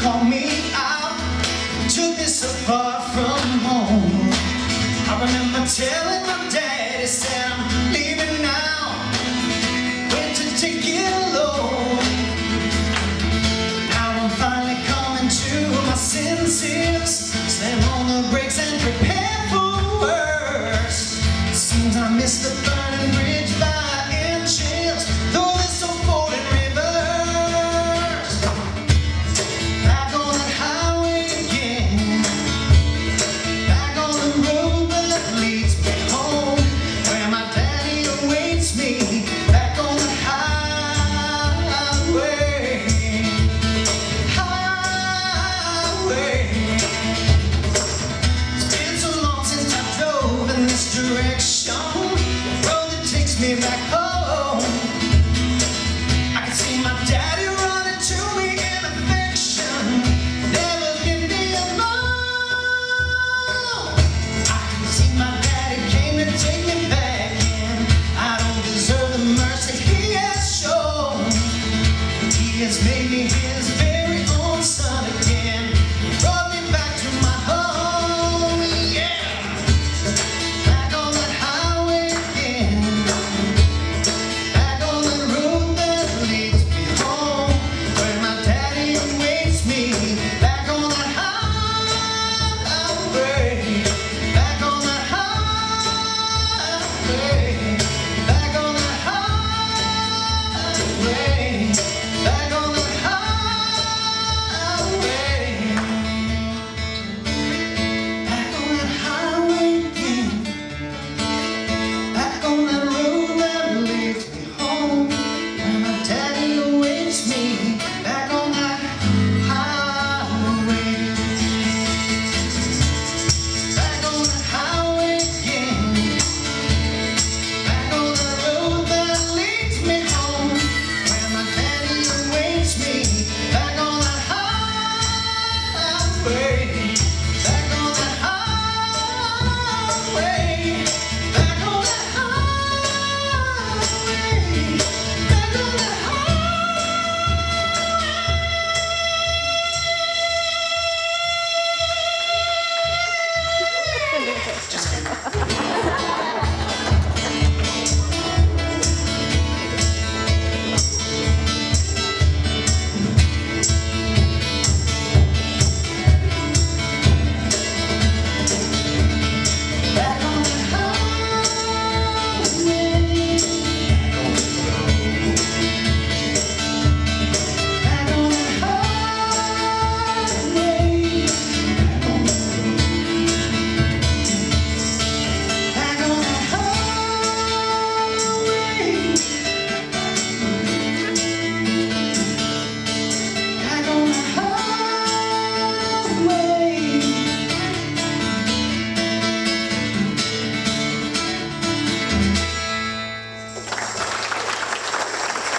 called me out, took me so far from home. I remember telling my daddy, said I'm leaving now, went to take it alone. Now I'm finally coming to my senses, slam on the brakes and prepare for the worst. Seems I missed the burning bridge by inches, though this so bold in reverse. Back on that highway again, back on the road that leads me home, where my daddy awaits me. Back on the highway, It's been so long since I drove in this direction, road that takes me back home. I can see my daddy running to me in affection, never leave me alone. I can see my daddy came to take me back in. I don't deserve the mercy he has shown. He has made me his very own son again, brought me back to my home, yeah. Back on that highway again, back on the road that leads me home, where my daddy awaits me. Back on that highway, back on that highway.